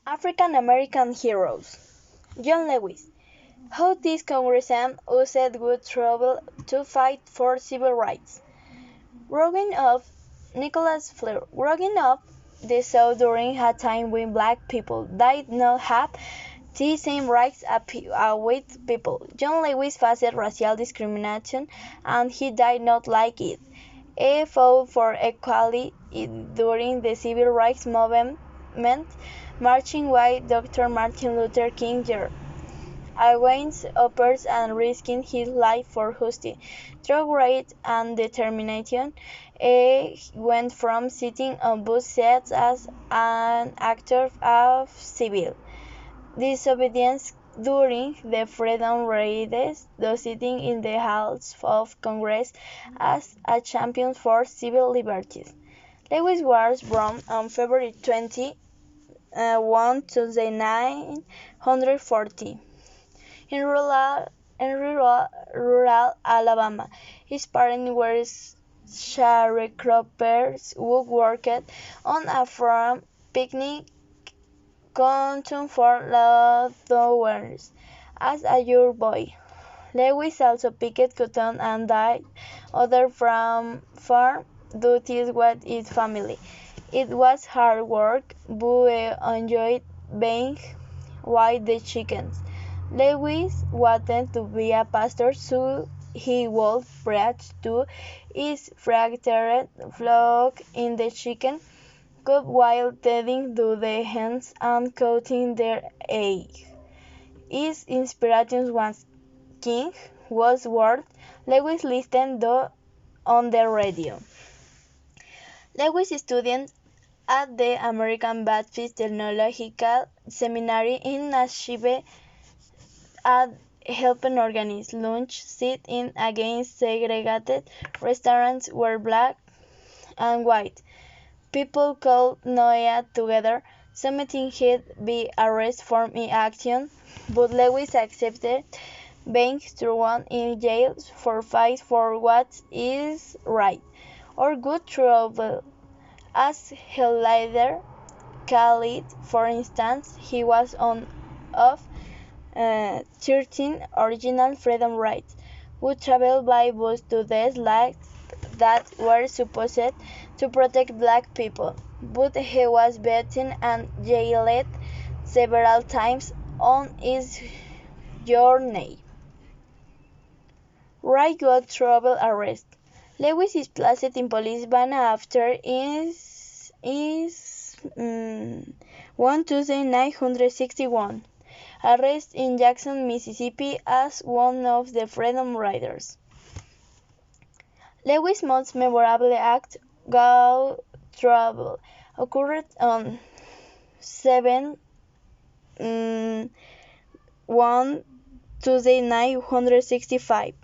African American heroes. John Lewis. How this congressman used good trouble to fight for civil rights. Growing up, Nicholas Fleur. Growing up the South during a time when black people did not have the same rights as white people. John Lewis faced racial discrimination and he did not like it. He fought for equality during the civil rights movement, marching with Dr. Martin Luther King Jr. against oppressors and risking his life for justice. Through grit and determination, he went from sitting on both sides as an actor of civil disobedience during the Freedom Rides to sitting in the halls of Congress as a champion for civil liberties. Lewis was born on February 21, 1940 in rural Alabama. His parents were sharecroppers who worked on a farm picking cotton for leftovers. As a young boy, Lewis also picked cotton and did other farm duties with his family. It was hard work, but he enjoyed being with the chickens. Lewis wanted to be a pastor, so he would preach to his fractured flock in the chicken coop while tending to the hens and counting their eggs. His inspiration was King was worth Lewis listened to on the radio. Lewis studied at the American Baptist Theological Seminary in Nashville and helped organize lunch sit-in against segregated restaurants where black and white people could not eat together, submitting he'd be arrested for inaction, but Lewis accepted being thrown in jail for fight for what is right, or good trouble, as he later called it. For instance, he was one of 13 original freedom rides, who traveled by bus to the lands that were supposed to protect black people, but he was beaten and jailed several times on his journey. Right got trouble arrest. Lewis is placed in police van after is 1961 arrest in Jackson, Mississippi as one of the Freedom Riders. Lewis' most memorable act, Go Trouble, occurred on 7 1 1965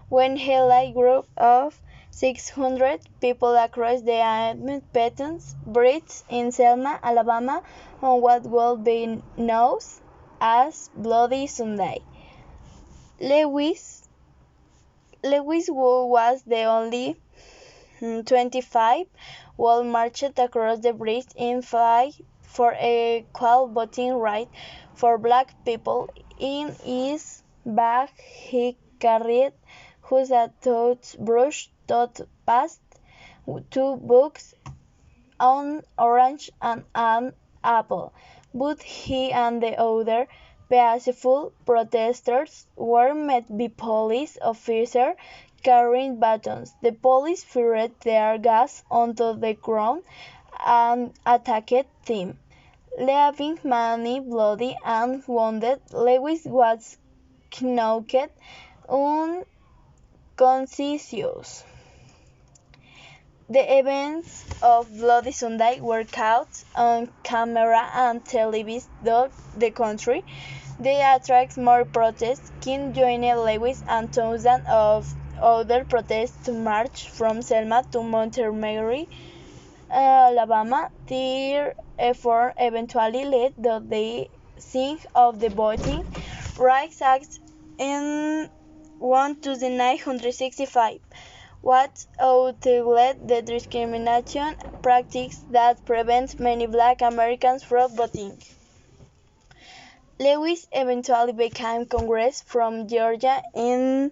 when he led a group of 600 people across the Admittance Bridge in Selma, Alabama, on what would be known as Bloody Sunday. Lewis, who was the only 25, who marched across the bridge in fight for equal voting rights for black people. In his bag he carried just a toothbrush, toothpaste, 2 books, an orange and an apple, but he and the other peaceful protesters were met by police officers carrying batons. The police fired tear gas onto the ground and attacked them, leaving many bloody and wounded. Lewis was knocked unconscious. The events of Bloody Sunday were caught on camera and televised throughout the country. They attracted more protests. King joined Lewis and thousands of other protesters to march from Selma to Montgomery, Alabama. Their effort eventually led to the signing of the Voting Rights Act in 1965, what outlawed the discrimination practice that prevents many Black Americans from voting. Lewis eventually became Congress from Georgia in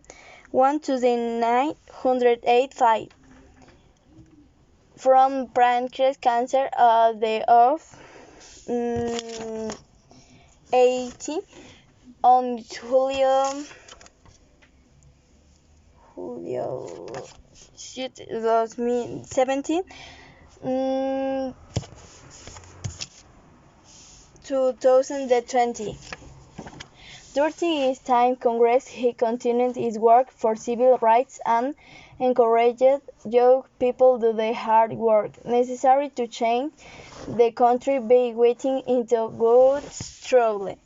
1985 from pancreatic cancer at the of 80 on Julio 2017. 2020. During his time in Congress, he continued his work for civil rights and encouraged young people to do the hard work necessary to change the country by getting into good trouble.